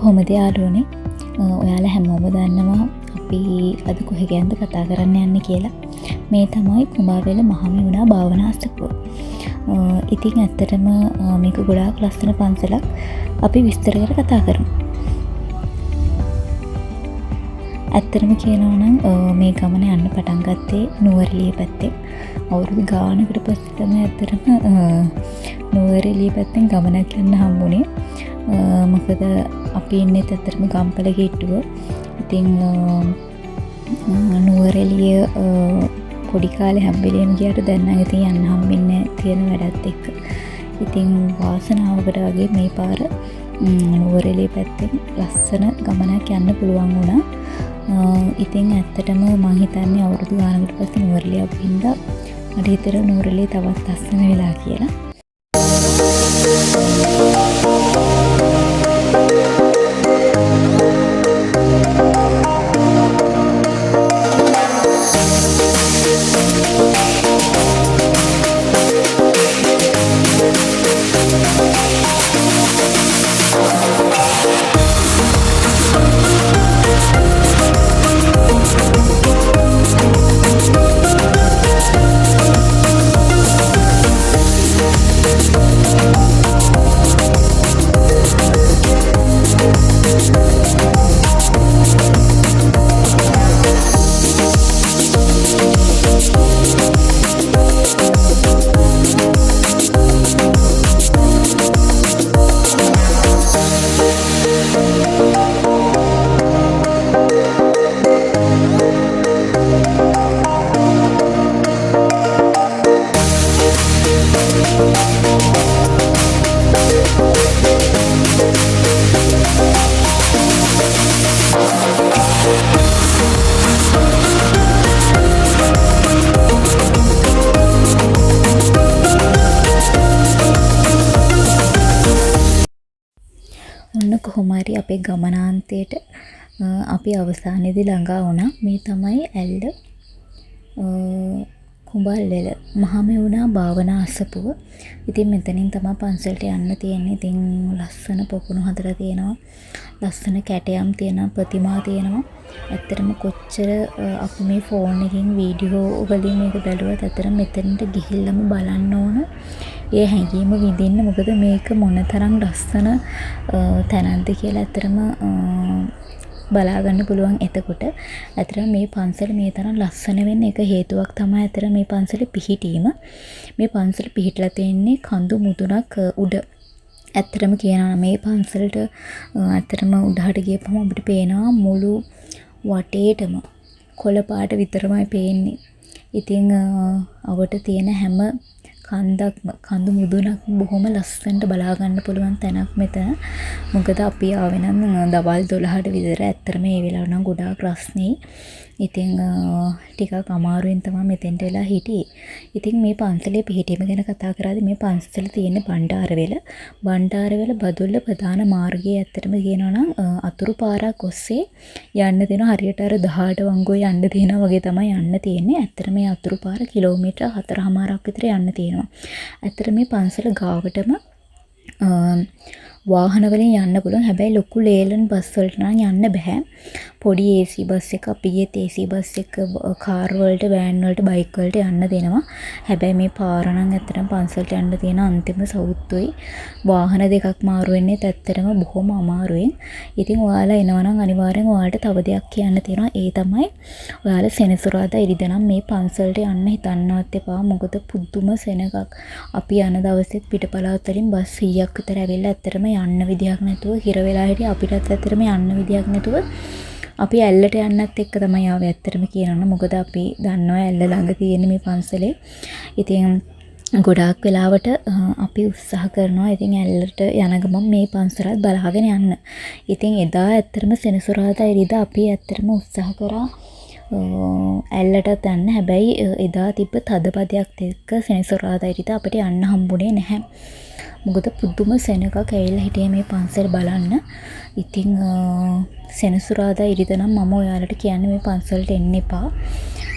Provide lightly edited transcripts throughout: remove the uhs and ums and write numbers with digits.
කොහොමද යාළුවනේ? ඔයාලා හැමෝම දන්නවා අපි අද කොහෙ ගැනද කතා කරන්න යන්නේ කියලා. මේ තමයි කුඹාවැල මහමෙවුනා භාවනා අසපුව. ඉතින් ඇත්තටම මේක ගොඩාක් ලස්සන පන්සලක්. අපි විස්තර කර කතා කරමු. ඇත්තටම කියනවා නම් මේ ගමන යන්න පටන් ගත්තේ නුවරඑළිය පැත්තෙන්. අවුරුදු ගානකට පස්සේ තමයි ඇත්තටම නුවරඑළිය පැත්තෙන් ගමනක් යන්න හම්බුනේ. මොකද අපි ඉන්නේ ඇත්තටම ගම්පල ගෙට්ටුව. ඉතින් නුවරඑළිය පොඩි කාලේ හැම්බෙලේම ගියාට දැන් නම් ඉතින් යන්න හම්බෙන්නේ තියෙන වැඩත් එක්ක. ඉතින් වාසනාවකට වගේ මේ පාර නුවරඑළිය පැත්තෙන් ලස්සන ගමනක් යන්න පුළුවන් වුණා. ඉතින් ඇත්තටම මම හිතන්නේ අවුරුදු ගානකට පස්සේ නුවරඑළිය අපින්ද මට හිතෙනවා නුවරඑළිය තවත් ලස්සන වෙලා කියලා. කොහොමරි අපේ ගමනාන්තයට අපි අවසානයේදී ළඟා වුණා. මේ තමයි ඇල්ල කුඹල්වැල මහමෙවුනා භාවනා අසපුව. ඉතින් මෙතනින් තමයි පන්සලට යන්න තියෙන්නේ. ඉතින් ලස්සන පොකුණු හදලා තියෙනවා. ලස්සන කැටයම් තියෙනවා, ප්‍රතිමා තියෙනවා. ඇත්තටම කොච්චර අපි මේ ෆෝන් එකකින් වීඩියෝ වලින් මේක බැලුවත් ඇත්තටම මෙතනට ගිහිල්ලාම බලන්න ඕන. ඒ හැඟීම විඳින්න. මොකද මේක මොනතරම් ලස්සන තැනක්ද කියලා ඇත්තටම බලා ගන්න පුළුවන්. එතකොට ඇත්තටම මේ පන්සල මේ තරම් ලස්සන වෙන්න එක හේතුවක් තමයි ඇත්තටම මේ පන්සලේ පිහිටීම. මේ පන්සල පිහිටලා තියෙන්නේ කඳු මුදුනක් උඩ. ඇත්තටම කියනවා මේ පන්සලට ඇත්තටම උඩහට ගියපම අපිට පේනවා මුළු වටේටම කොළ පාට විතරමයි පේන්නේ. ඉතින් අවට තියෙන හැම කන්දක්ම කඳු මුදුනක් බොහොම ලස්සනට බලා ගන්න පුළුවන් තැනක් මෙතන. මොකද අපි ආවේ නම් දවල් 12ට විතර. ඇත්තටම මේ වෙලාව නම් ගොඩාක් රස්නේ. ඉතින් ටිකක් අමාරුවෙන් තමයි මෙතෙන්ට වෙලා හිටියේ. ඉතින් මේ පන්සලේ පිහිටීම ගැන කතා කරාදී මේ පන්සල තියෙන බණ්ඩාරවෙල. බණ්ඩාරවෙල බදුල්ල ප්‍රධාන මාර්ගයේ ඇත්තටම කියනවා නම් අතුරු පාරක් ඔස්සේ යන්න දෙනවා. හරියට අර 18 වංගුවේ යන්න තියෙනවා වගේ තමයි යන්න තියෙන්නේ. ඇත්තටම මේ අතුරු පාර කිලෝමීටර් 4.5ක් විතර යන්න තියෙනවා. ඇත්තට මේ පන්සල ගාවටම වාහන වලින් යන්න පුළුවන්. හැබැයි ලොකු ලේලන් බස් වලට නම් යන්න බෑ. පොඩි AC බස් එක අපි ගියත් AC බස් එක කාර් වලට, වෑන් වලට, බයික් වලට යන්න දෙනවා. හැබැයි මේ පාර නම් ඇත්තටම පන්සලට යන්න තියෙන අන්තිම සවුත්තුයි. වාහන දෙකක් මාරු වෙන්නේ ඇත්තටම බොහොම අමාරුවෙන්. ඉතින් ඔයාලා එනවා නම් අනිවාර්යෙන් ඔයාලට තව දෙයක් කියන්න තියෙනවා. ඒ තමයි ඔයාලා සෙනසුරාදා ඉරිදා නම් මේ පන්සලට යන්න හිතන්නවත් එපා. මොකද පුදුම සෙනගක්. අපි යන දවසෙත් පිටපලාත් වලින් බස් 100ක් විතර ඇවිල්ලා ඇත්තටම යන්න විදියක් නැතුව හිර වෙලා හිටියේ. අපිටත් ඇත්තටම යන්න විදියක් නැතුව අපි ඇල්ලට යන්නත් එක්ක තමයි ආවේ ඇත්තටම කියනවා. මොකද අපි දන්නවා ඇල්ල ළඟ තියෙන මේ පන්සලේ. ඉතින් ගොඩාක් වෙලාවට අපි උත්සාහ කරනවා ඉතින් ඇල්ලට යන ගමන් මේ පන්සලත් බලාගෙන යන්න. ඉතින් එදා ඇත්තටම සෙනසුරාදා ඉරිදා අපි ඇත්තටම උත්සාහ කරා ඇල්ලට යන්න. හැබැයි එදා තිබ්බ තදබදයක් එක්ක සෙනසුරාදා ඉරිදා අපිට යන්න හම්බුනේ නැහැ. මොකද පුදුම සෙනගක් ඇවිල්ලා හිටියේ මේ පන්සල බලන්න. ඉතින් සෙනසුරාදා ඉරිදා නම් මම ඔයාලට කියන්නේ මේ පන්සලට එන්න එපා.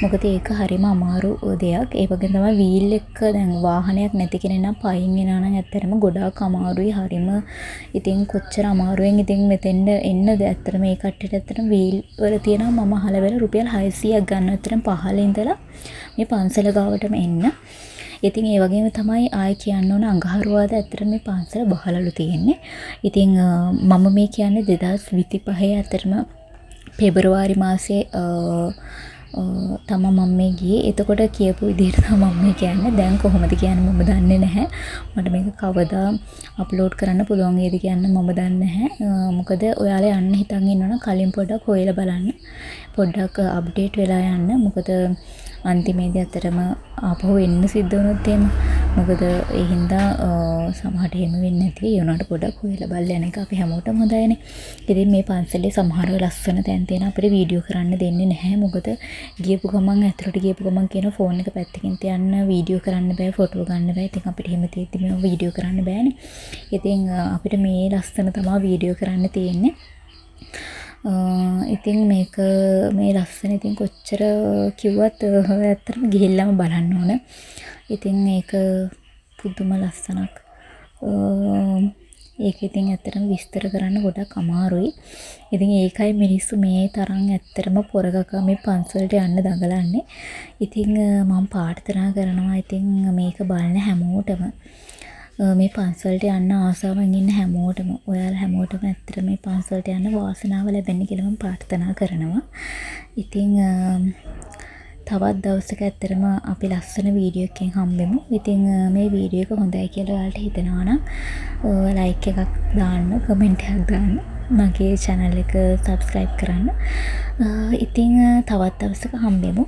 මොකද ඒක හරිම අමාරු දෙයක්. ඒ වගේම තමයි වීල් එක දැන් වාහනයක් නැති කෙනෙක් නම් පයින් යනවා නම් ඇත්තටම ගොඩාක් අමාරුයි. හරිම ඉතින් කොච්චර අමාරුවෙන් ඉතින් මෙතෙන්ට එන්නද ඇත්තටම මේ කට්ටියට ඇත්තටම වීල් වල තියෙනවා මම අහලා වෙලා රුපියල් 600ක් ගන්න ඇත්තටම පහළ ඉඳලා මේ පන්සල ගාවටම එන්න. ඉතින් ඒ වගේම තමයි ආයෙ කියන්න ඕන අඟහරුවාදා ඇත්තටම මේ පන්සල බහලලු තියෙන්නේ. ඉතින් මම මේ කියන්නේ 2025 ඇත්තටම පෙබරවාරි මාසේ තමයි මම මේ ගියේ. එතකොට කියපු විදිහට තමයි මම මේ කියන්නේ. දැන් කොහොමද කියන්නේ මම දන්නේ නැහැ. මට මේක කවදා අප්ලෝඩ් කරන්න පුළුවන් වේද කියන්න මම දන්නේ නැහැ. මොකද ඔයාලා යන්න හිතන් ඉන්නවනම් කලින් පොඩ්ඩක් හොයලා බලන්න. පොඩ්ඩක් අප්ඩේට් වෙලා යන්න. මොකද අන්තිමේදී අතරම ආපහු එන්න සිද්ධ වුණොත් එහෙම මොකද ඒ හින්දා සමහරට එහෙම වෙන්නේ නැති. ඒ වුණාට පොඩ්ඩක් හොයලා බලලා යන එක අපි හැමෝටම හොඳයිනේ. ඉතින් මේ පන්සලේ සමහර ලස්සන තැන් තියෙන අපිට වීඩියෝ කරන්න දෙන්නේ නැහැ. මොකද ගියපු ගමන් ඇතුළට ගියපු ගමන් කියන ෆෝන් එක පැත්තකින් තියන්න වීඩියෝ කරන්න බෑ, ෆොටෝ ගන්න බෑ. ඉතින් අපිට එහෙම තියෙද්දි මේ වීඩියෝ කරන්න බෑනේ. ඉතින් අපිට මේ ලස්සන තමයි වීඩියෝ කරන්න තියෙන්නේ. ඉතින් මේක මේ ලස්සන ඉතින් කොච්චර කිව්වත් ඇත්තටම ගිහිල්ලාම බලන්න ඕන. ඉතින් ඒක පුදුම ලස්සනක්. ඒක ඉතින් ඇත්තටම විස්තර කරන්න ගොඩක් අමාරුයි. ඉතින් ඒකයි මිනිස්සු මේ තරම් ඇත්තටම පොරකක මේ පන්සලට යන්න දඟලන්නේ. ඉතින් මම ප්‍රාර්ථනා කරනවා ඉතින් මේක බලන හැමෝටම මේ පන්සලට යන්න ආසාවෙන් ඉන්න හැමෝටම ඔයාලා හැමෝටම ඇත්තට මේ පන්සලට යන්න වාසනාව ලැබෙන්න කියලා මම ප්‍රාර්ථනා කරනවා. ඉතින් තවත් දවසක ඇත්තටම අපි ලස්සන වීඩියෝ එකකින් හම්බෙමු. ඉතින් මේ වීඩියෝ එක හොඳයි කියලා ඔයාලට හිතෙනවා නම් ලයික් එකක් දාන්න, කමෙන්ට් එකක් දාන්න, මගේ channel එක subscribe කරන්න. ඉතින් තවත් දවසක හම්බෙමු.